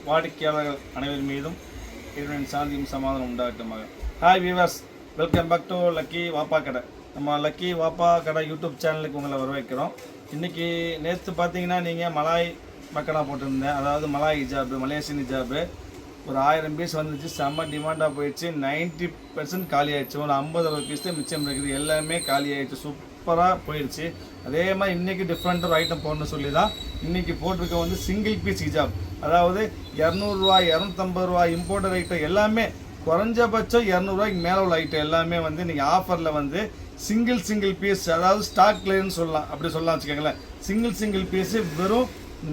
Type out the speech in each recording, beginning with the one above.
வாடிக்கையாளர்கள் அனைவர் மீதும் இறைவனின் சாந்தியும் சமாதானம் உண்டாகட்டுமாக. Hi viewers, welcome back to Lucky Vappa Kadai. நம்ம லக்கி வாப்பா கடை யூடியூப் சேனலுக்கு உங்களை வரவேற்கிறோம். இன்றைக்கி நேற்று பார்த்தீங்கன்னா நீங்கள் மலாய் மக்கனா போட்டிருந்தேன், அதாவது மலாய் ஹிஜாபு, மலேசியன் ஹிஜாபு ஒரு 1000 பீஸ் வந்துச்சு. செம்ம டிமாண்டாக போயிடுச்சு. 90% காலி ஆகிடுச்சு. ஒரு 50 பீஸ் தான் மிச்சம் இருக்குது. எல்லாமே காலி ஆகிடுச்சு. சூப்பராக போயிடுச்சு. அதே மாதிரி இன்றைக்கி டிஃப்ரெண்ட் ஒரு ஐட்டம் போடணும்னு சொல்லி தான் இன்றைக்கி போட்டிருக்க வந்து சிங்கிள் பீஸ் ஹிஜாப். அதாவது 200 250 இம்போர்ட்டட் ஐட்டம் எல்லாமே குறைஞ்சபட்சம் 200 மேலே உள்ள ஐட்டம் எல்லாமே வந்து இன்றைக்கி ஆஃபரில் வந்து சிங்கிள் பீஸ், அதாவது ஸ்டாக் கிளியர்னு சொல்லலாம், அப்படி சொல்லலாம் வச்சுக்கோங்களேன். சிங்கிள் பீஸு வெறும்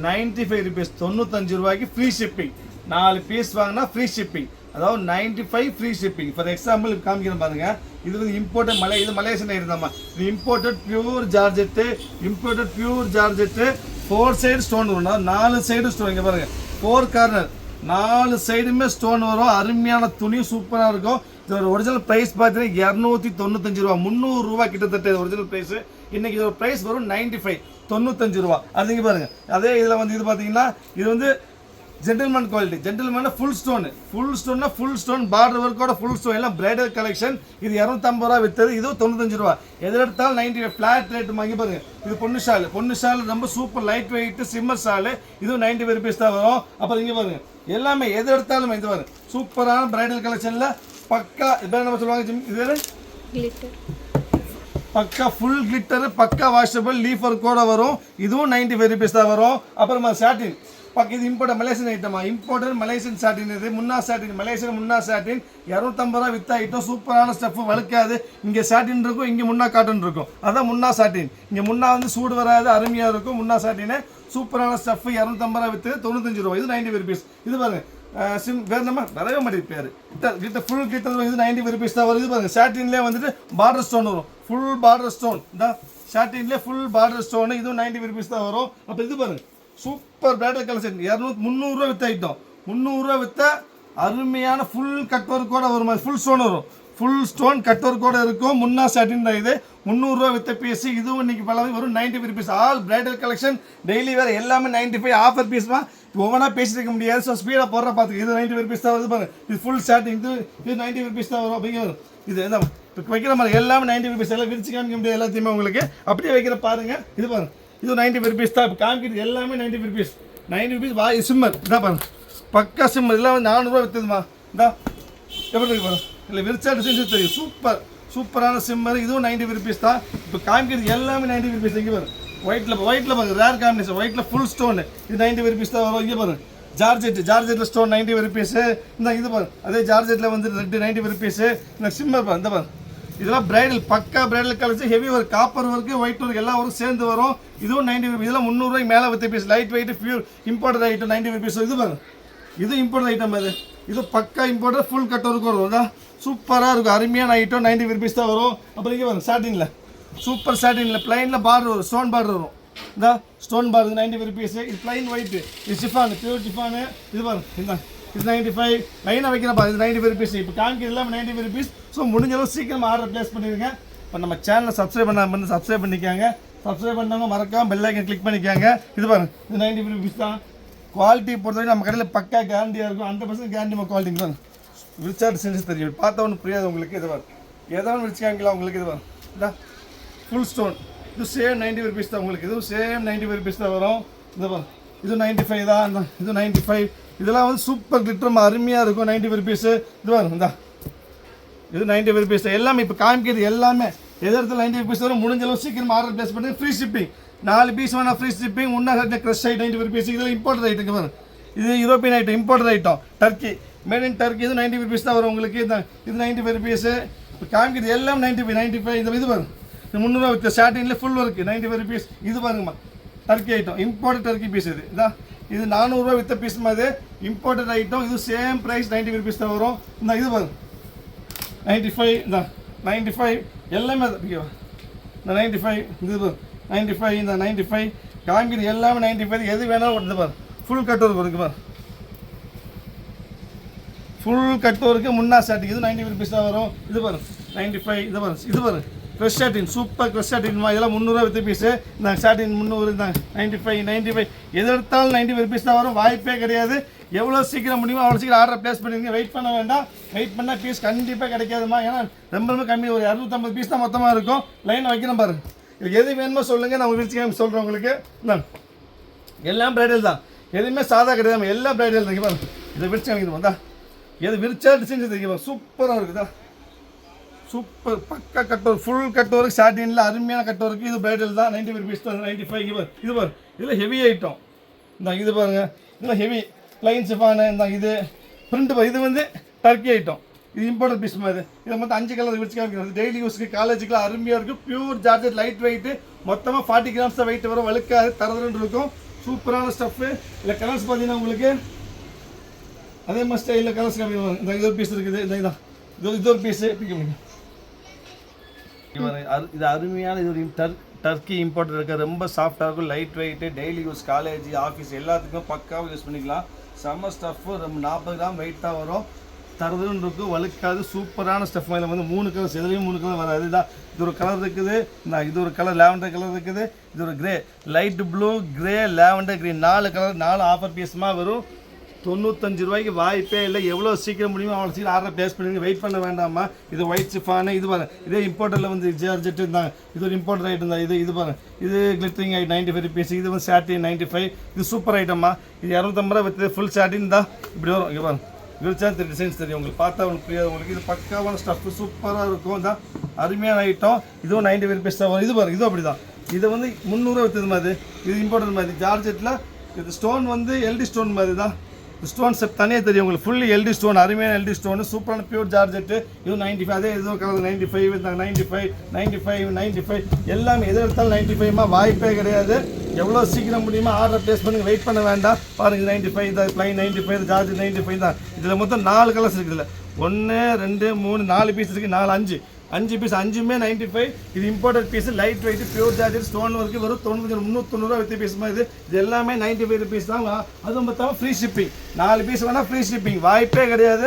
95 ருபீஸ், 95 ரூபாய்க்கு ஃப்ரீ ஷிப்பிங். 4 பீஸ் வாங்கினா ஃப்ரீ ஷிப்பிங், அதாவது 95 ஃப்ரீ ஷிப்பிங். ஃபார் எக்ஸாம்பிள் காமிக்கிறேன் பாருங்க. இது வந்து இம்போர்ட்டட் இது மலேசியன் இருந்தாமா. இது imported pure georgette, 4 side stone வரும். 4 சைடு ஸ்டோன், இங்கே பாருங்க, 4 கார்னர் 4 சைடுமே ஸ்டோன் வரும். அருமையான துணி, சூப்பராக இருக்கும். இதோட ஒரிஜினல் ப்ரைஸ் பார்த்தீங்கன்னா 295 ரூபா, 300 ரூபா கிட்டத்தட்ட ஒரிஜினல் ப்ரைஸ். இன்னைக்கு இதோட ப்ரைஸ் வரும் 95, 95 ரூபா. அது இங்கே பாருங்க. அதே இதில் வந்து இது பார்த்தீங்கன்னா இது வந்து gentleman quality. Gentleman full stone border ஒர்க்கோட ஃபுல் ஸ்டோன், எல்லாம் பிரைடல் கலெக்ஷன். இது 250 ரூபா விற்றது, இதுவும் 95 ரூபா. எது எடுத்தாலும் 95 ஃபிளாட் ரேட். வாங்கி பாருங்க. இது பொண்ணு ஷால் ரொம்ப super light weight shimmer shawl. இதுவும் 95 ருபீஸ் தான் வரும். அப்புறம் இங்கே பாருங்க, எல்லாமே எது எடுத்தாலும் இது பாருங்க, சூப்பரான பிரைடல் கலெக்ஷனில் பக்கா. இப்போ நம்ம சொல்லுவாங்க, இது பக்கா ஃபுல் கிளிட்டர், பக்கா வாஷபிள் லீஃப் ஒர்க்கோட வரும். இதுவும் 95 ருபீஸ் தான் வரும். அப்புறமா சாட்டின் பக்கம், இது இம்போர்ட் மலேசியன் ஐட்டமா, இம்போர்ட்டட் மலேசியன் சாட்டின். இது முன்னா சாட்டின், மலேசியன் முன்னா சாட்டின் 250 ரூபா வித்த ஐட்டம். சூப்பரான ஸ்டஃப், வழுக்காது. இங்கே சாட்டின் இருக்கும், இங்கே முன்னா காட்டன் இருக்கும். அதான் முன்னா சாட்டின். இங்கே முன்னா வந்து சூடு வராது, அருமையாக இருக்கும். முன்னா சாட்டின் சூப்பரான ஸ்டஃப், 250 ரூபா வித்து 95 ரூபா. இது 95 ருபீஸ். இது பாருங்க, வேறு நம்ம வரவே மாட்டேங்குது பேர். கிட்ட ஃபுல் கிட்ட இது 95 ருபீஸ் தான் வரும். இது பாருங்க, சாட்டின்லேயே வந்துட்டு பார்டர் ஸ்டோன் வரும், ஃபுல் பார்டர் ஸ்டோன். இந்த சாட்டின்லேயே ஃபுல் பார்டர் ஸ்டோன். இதுவும் 95 ருபீஸ் தான் வரும். அப்போ இது பாருங்க, சூப்பர் பிரைடல் கலெக்ஷன். 300 ரூபா வித்த ஐட்டம், 300 ரூபா வித்த அருமையான ஃபுல் கட் ஒர்க்கோட வரும். ஃபுல் ஸ்டோன் வரும், ஃபுல் ஸ்டோன் கட் ஒர்க்கோட இருக்கும். முன்னா சாட்டின் தான் இது. 300 ரூபா வித்த பீஸ். இதுவும் இன்னைக்கு பல வரும் 95 rupees. All bridal collection, daily வேறு எல்லாமே 95 ஆஃபர் பீஸ் தான். ஒவ்வொன்றா பேசிட்டு இருக்க முடியாது. ஸோ ஸ்பீடாக போடுற பார்த்துக்கு. இது 95 ருபீஸ் தான் வருது பாருங்க. இது ஃபுல் சாட்டின். இது 95 ருபீஸ் தான் வரும். அப்படிங்க வரும். இது என்ன இப்போ வைக்கிற மாதிரி எல்லாமே 95 ருபீஸ். எல்லாம் விரிச்சு காமிக்க முடியாது எல்லாத்தையுமே உங்களுக்கு. அப்படியே வைக்கிற பாருங்க. இது பாருங்க, இது 95 ருபீஸ் தான். இப்போ காமிக்கிறது எல்லாமே 95 ருபீஸ். 90 ருபீஸ். சிம்மர் இதான் பாருங்க, பக்கா சிம்மர். எல்லாம் 400 ரூபா விற்றுதுமா. இந்தா எப்படி இருக்கு பாருங்க. இல்லை விரிச்சா டிசைன்ஸ் தெரியும். சூப்பரான சிம்மர். இதுவும் 95 ருபீஸ் தான். இப்போ காமிக்கிறது எல்லாமே 95 ருபீஸ். இங்கே பாருங்க, ஒயிட்டில் பாருங்க, ரேர் காம்பினேஷன். ஒயிட்டில் ஃபுல் ஸ்டோன். இது 95 ருபீஸ் தான் வரும். இங்கே பாருங்க, ஜார்ஜெட்டில் ஸ்டோன் 95 ருபீஸ். இந்த இது பாருங்க, அதே ஜார்ஜெட்டில் வந்து ரெட் 90 ருபீஸ். இந்த சிம்மர் பாருங்க, இந்த பாருங்க, இதெல்லாம் பிரைடல், பக்கா bridal collection. Heavy work, copper work, white work எல்லாம் ஒர்க் சேர்ந்து வரும். இதுவும் 90 ருபீஸ். இதெல்லாம் 300 ரூபாய்க்கு மேலே வித்த piece. Light weight pure imported item 90 rupees. இது பாருங்க, இது இம்போர்ட்டட் ஐட்டம். இது பக்கா இம்போர்ட்டட் ஃபுல் கட் ஒர்க் வரும். தான் சூப்பராக இருக்கும், அருமையான ஐட்டம். 90 ருபீஸ் தான் வரும். அப்புறம் இங்கே பாருங்க, சாட்டினில் சூப்பர் சாட்டினில் பிளைனில் பார்டர் வரும், ஸ்டோன் பார்டர் வரும். இந்த ஸ்டோன் பார்டர் 90 ருபீஸ். இது பிளைன் ஒயிட், இது ஷிஃபான், பியூர் ஷிஃபானு. இது பாருங்க, இந்த இது 95 லைனாக வைக்கிற பாரு. இது 95 ருபீஸ். இப்போ காமிக்கிறது எல்லாமே 95 ருபீஸ். ஸோ முடிஞ்சளவு சீக்கிரம் ஆர்டர் ப்ளேஸ் பண்ணிடுங்க. இப்போ நம்ம சேனலை சப்ஸ்கிரைப் பண்ண சப்ஸ்கிரைப் பண்ணிக்காங்க. சப்ஸ்கிரைப் பண்ணவங்க மறக்காம பெல் ஐக்கன் கிளிக் பண்ணிக்காங்க. இது பாருங்க, இது 90 ருபீஸ் தான். குவாலிட்டி பொறுத்தவரைக்கும் நம்ம கடையில் பக்கா கேரண்டியாக இருக்கும். 100% கேரண்டி நம்ம குவாலிட்டி தான். விரிச்சாட்டு செஞ்சு தெரியும், பார்த்தா ஒன்றும் புரியாது உங்களுக்கு. இது பாருங்க, ஏதாவது விரிச்சு காமிக்கலாம் உங்களுக்கு. இது பாருங்க, இதா ஃபுல் ஸ்டோன். இது சேம் 90 ருபீஸ் தான் உங்களுக்கு. இதுவும் சேம் 95 ருபீஸ் தான் வரும். இது பாருங்க, இது 95 தான். இது 95. இதெல்லாம் வந்து சூப்பர் கிளிட்டர், அருமையாக இருக்கும். 90 ருபீஸு. இது பாருங்க, இந்தா இது 90 ருபீஸ் தான். எல்லாமே இப்போ காமிக்கிறது எல்லாமே எது இடத்துல 90 ருபீஸ் வரும். முடிஞ்சளவு சீக்கிரம் ஆர்டர் ப்ளேஸ் பண்ணி ஃப்ரீ ஷிப்பிங். 4 பீஸ் வேணால் ஃப்ரீ ஷிப்பிங். உன்னா க்ரஷ் ஐட்டம் 90 ருபீஸ். இதெல்லாம் இம்போர்ட்டட் ஐட்டம் பாருங்க. இது European item, imported item, Turkey, made in Turkey. இது 90 ருபீஸ் தான் வரும் உங்களுக்கு. இது 95 ருபீஸு. இப்போ காமிக்கிறது எல்லாம் 95. இது பாருங்க, இது 300 ரூபா வித் சாட்டின்ல ஃபுல் ஒர்க்கு 95 ருபீஸ். இது பாருங்கம்மா, turkey item, imported turkey piece. இதான் இது 400 ரூபா வித்த பீஸ் மாதிரி இம்போர்ட்டட் ஐட்டம். இது சேம் ப்ரைஸ் 90 ருபீஸ் தான் வரும். இந்த இது பாருங்க 95. இந்த 95 எல்லாமே ஓகேவா. இந்த 95, இது பாருங்க 95, இந்த 95 காமிக்கிறது எல்லாமே 95. எது வேணாலும் வருது பாருங்க. ஃபுல் கட் ஒர்க் இருக்குது பாருங்க, ஃபுல் கட் ஒர்க்கு. முன்னா சாட்டிங். இது 90 ருபீஸ் தான் வரும். இது பாருங்க 95. இது பாருங்க க்ரஷ் சாட்டின், சூப்பர் க்ரஷ் சாட்டின்மா. இதெல்லாம் 300 ரூபா வித்து பீஸு. இந்த சாட்டின் 300. இந்த 95 எது எடுத்தாலும் 90 ருபீஸ் தான் வரும். வாய்ப்பே கிடையாது. எவ்வளோ சீக்கிரம் முடியுமோ அவ்வளோ சீக்கிரம் ஆர்டர் ப்ளேஸ் பண்ணிடுங்க. வெயிட் பண்ண வேண்டாம். வெயிட் பண்ணால் பீஸ் கண்டிப்பாக கிடைக்காதுமா. ஏன்னா ரொம்ப கம்மி, ஒரு 250 பீஸ் தான் மொத்தமாக இருக்கும். லைன் வைக்கிறேன் பாருங்க. இது எது வேணுமோ சொல்லுங்கள், நான் விரிச்சு சொல்கிறேன் உங்களுக்கு. எல்லாம் பிரைடல் தான், எதுவுமே சாதா கிடையாது, எல்லாம் பிரைடல் தான். பாருங்க இதை விரிச்சு காமிக்கணும் வந்தா, எது விரிச்சா டிசைன் தெரியுமா, சூப்பராக இருக்குதா, சூப்பர் பக்கா cut work, full cut work, சாட்டினில் அருமையான கட் ஒர்க். இது பிரைடல் தான், 90 ருபீஸ் தான், 95. இது பாரு, இதில் ஹெவி ஐட்டம் இந்த இது பாருங்கள், இதெல்லாம் ஹெவி ப்ளைன் சிஃபானு. இந்த இது பிரிண்ட் பாரு, இது வந்து டர்க்கி ஐட்டம், இது இம்பார்ட்டன்ட் பீஸ் மாதிரி. இதை மொத்தம் 5 கலர் விரிச்சு காமிக்கிறது. டெய்லி யூஸ்க்கு, காலேஜுக்குலாம் அருமையாக இருக்கும். பியூர் ஜார்ஜெட், லைட் வெயிட்டு, மொத்தமாக 40 கிராம்ஸ் தான் வெயிட் வரும். வழுக்காது, தரதுன்னு இருக்கும். சூப்பரான ஸ்டஃப்பு. இல்லை கலர்ஸ் பார்த்தீங்கன்னா உங்களுக்கு அதே மாதிரி ஸ்டைலில் கலர்ஸ் காமிக்கும். இந்த இது ஒரு பீஸ் இருக்குது, இந்த இதான் இது ஒரு பீஸு பிடிக்க முடியும். இது அருமையான இது ஒரு டர்க்கி இம்போர்ட் இருக்க, ரொம்ப சாஃப்டாக இருக்கும், light weight, daily use, college, office எல்லாத்துக்கும் பக்காவாக யூஸ் பண்ணிக்கலாம். செம்ம ஸ்டஃப்பு, ரொம்ப 40 கிராம் வெயிட் தான் வரும். தரதுன்னு இருக்கும், வழுக்காது, சூப்பரான ஸ்டஃப். மேலே வந்து 3 கலர்ஸ், எதுலேயும் 3 கலர் வராது. இதுதான் இது ஒரு கலர் இருக்குது, இது ஒரு கலர் லாவெண்டர் கலர் இருக்குது, இது ஒரு grey, light blue, grey, lavender, green, 4 colour, 4 offer பீஸ்மாக வரும். 95 ரூபாய்க்கு வாய்ப்பே இல்லை. எவ்வளோ சீக்கிரம் முடியுமோ அவ்வளோ சீக்கிரம் ஆர்டர் ப்ளேஸ் பண்ணுங்க. வெயிட் பண்ண வேண்டாமா. இது ஒயிட் சிஃபானு, இது பாருங்க, இதே இம்போர்ட்டரில் வந்து ஜார்ஜெட் இருந்தாங்க, இது ஒரு இம்போர்ட்டர் ஐட்டம் தான். இது பாருங்க, இது கிளிட்டரிங் ஐட்டம் 95 ருபீஸ். இது வந்து சாட்டின் 95. இது சூப்பர் ஐட்டம்மா. இது 250 ரூபா விற்று ஃபுல் சாட்டின் தான். இப்படி வரும், இங்கே பாருங்க, விரிச்சா டிசைன்ஸ் தெரியும் உங்களுக்கு, பார்த்தா உங்களுக்கு புரியாது உங்களுக்கு. இது பக்காவான ஸ்டஃப், சூப்பராக இருக்கும் தான், அருமையான ஐட்டம். இதுவும் 95 ருபீஸ் தான் வரும். இது பாருங்க, இதுவும் அப்படி தான். இதை வந்து 300 ரூபா விற்றது மாதிரி, இது இம்போர்ட்டர் மாதிரி ஜார்ஜெட்டில். இது ஸ்டோன் வந்து எல்டி ஸ்டோன் மாதிரி தான். ஸ்டோன் செட் தனியாக தெரியும் உங்களுக்கு, ஃபுல்லி எல்டி ஸ்டோன், அருமையான எல்டி ஸ்டோனு, சூப்பரான பியூர் ஜார்ஜெட்டு. இது 95. அதே இது கலர் 95, 95 எல்லாமே எது எடுத்தாலும் 95மா, வாய்ப்பே கிடையாது. எவ்வளோ சீக்கிரம் முடியுமோ ஆர்டர் ப்ளேஸ் பண்ணுங்க. வெயிட் பண்ண வேண்டாம். பாருங்கள் 95, இந்த ப்ளைன் 95, ஜார்ஜெட் 95 தான். இதில் மொத்தம் 4 கலர்ஸ் இருக்குது. இதில் 1 2 3 4 பீஸ் இருக்குது, 4 5 பீஸ், 5மே 95. இது imported piece, light weight, pure georgette, stone work வரும். 390 ரூபா வித்து பீஸ் மாதிரி. இது எல்லாமே 95 ருபீஸ் தான். அதுவும் பார்த்தாலும் ஃப்ரீ ஷிப்பிங். 4 பீஸ் வேணால் ஃப்ரீ ஷிப்பிங், வாய்ப்பே கிடையாது.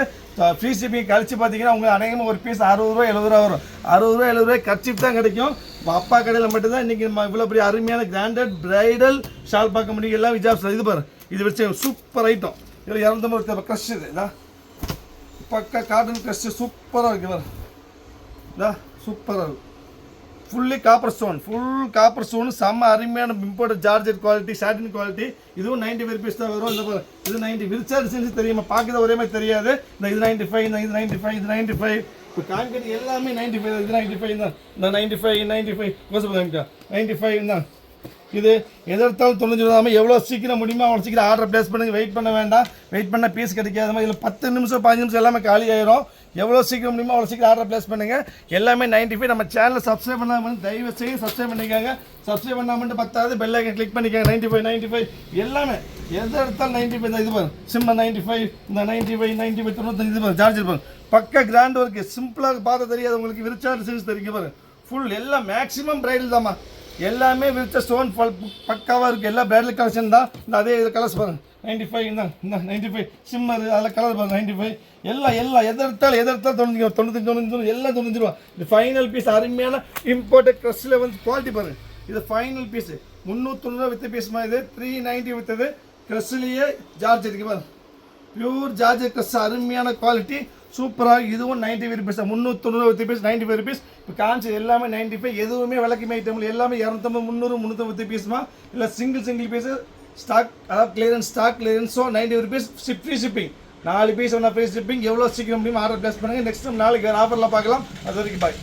ஃப்ரீ ஷிப்பிங் கழிச்சு பார்த்தீங்கன்னா உங்களுக்கு அநேகமாக ஒரு பீஸ் 60 ரூபா 70 ரூபா வரும். 60 ரூபா 70 ரூபாய் கட்சிப் தான் கிடைக்கும். அப்பா கடையில் மட்டும்தான் இன்றைக்கி நம்ம இவ்வளோ பெரிய அருமையான கிராண்டட் பிரைடல் ஷால் பார்க்க முடியும். எல்லாம் விஜாப்ஸ். இது பாரு, இது வச்சு சூப்பர் ஐட்டம். இதில் 250 க்ரஷ், இது இதான் பக்கா காட்டன் க்ரஷ், சூப்பராக இருக்குது பாரு, இதான் சூப்பராக இருக்கும். ஃபுல்லி காப்பர் ஸ்டோன், செம்ம அருமையான இம்போர்ட் ஜார்ஜெட் குவாலிட்டி, சாட்டின் குவாலிட்டி. இதுவும் 95 ருபீஸ் தான் வரும். இந்த இது 90 விரிச்சா செஞ்சு தெரியுமா, பார்க்குறது ஒரே மாதிரி தெரியாது. இந்த இது 95, இந்த இது 95, இது 95. இப்போ கான்கிரீட் எல்லாமே 95, இது 95 தான். இந்த 95 95 தான். இது எதிர்த்தாலும் 90 ரூபாய். எவ்வளோ சீக்கிரம் முடியுமோ அவ்வளோ சீக்கிரம் ஆர்டர் ப்ளேஸ் பண்ணுங்க. வெயிட் பண்ண வேண்டாம். வெயிட் பண்ண பீஸ் கிடைக்காத மாதிரி. இதில் 10 நிமிஷம் 15 நிமிஷம் எல்லாமே காலி ஆயிரும். எவ்வளோ சீக்கிரம் முடியுமோ அவ்வளோ சீக்கிரம் ஆர்டர் ப்ளேஸ் பண்ணுங்கள். எல்லாமே 95. நம்ம சேனலை சப்ஸ்கிரைப் பண்ணாமல் தயவு செய்து சப்ஸ்கிரைப் பண்ணிக்காங்க. சப்ஸ்கிரைப் பண்ணாமல் பத்தாது, பெல் ஐக்கன் கிளிக் பண்ணிக்காங்க. 95 எல்லாமே எது எடுத்தாலும் 95 தான். இது பாருங்க, சிம்மர் 95, இந்த 95 95 இது பாருங்க, ஜார்ஜ் பாருங்க, பக்கா கிராண்ட் ஒர்க்கு, சிம்பிளாக பார்த்து தெரியாது உங்களுக்கு. விரிச்சா டிசைன்ஸ் தெரியும் பாருங்க. ஃபுல் எல்லாம் மேக்ஸிமம் பிரைடல் தாம்மா. எல்லாமே விரிச்ச ஸ்டோன் பக்காவாக இருக்குது. எல்லாம் பிரைடல் கலெக்ஷன் தான். இந்த அதே இது கலர்ஸ் பாருங்க, 95 தான். இந்த 95 சிம்மர், அதில் கலர் பாருங்க 95. எல்லாம் எதிர்த்தாலும் 95 எல்லாம் 90 ரூபா. இது ஃபைனல் பீஸ், அருமையான இம்போர்ட்டட் க்ரஷில் வந்து குவாலிட்டி பாருங்கள். இது ஃபைனல் பீஸு 390 ரூபா வித்த பீஸ் மாதிரி. இது 390 விற்றது க்ரஷ்லேயே ஜார்ஜெட்டுக்கு பாருங்க, பியூர் ஜார்ஜெட் க்ரஷ், அருமையான குவாலிட்டி, சூப்பராக. இதுவும் 95 ருபீஸ் தான். 390 ரூபா வித்த பீஸ் 95 ருபீஸ். இப்போ காமிச்சது எல்லாமே 95. எதுவுமே விளக்குமே ஐட்டமில் எல்லாமே 250 300 350 பீஸ்மா. இல்லை சிங்கிள் பீஸு ஸ்டாக், அதாவது கிளியரன்ஸ், ஸ்டாக் கிளியரன்ஸோ 90 ருபீஸ். Free shipping. 4 பீஸ் ஒன்றா ஃப்ரீ ஷிப்பிங். எவ்வளோ சீக்கிரம் முடியுமோ ஆர்டர் ப்ளேஸ் பண்ணுங்கள். நெக்ஸ்ட் டைம் நாளைக்கு வேறு ஆஃபரில் பார்க்கலாம். அது வரைக்கும் பாய்.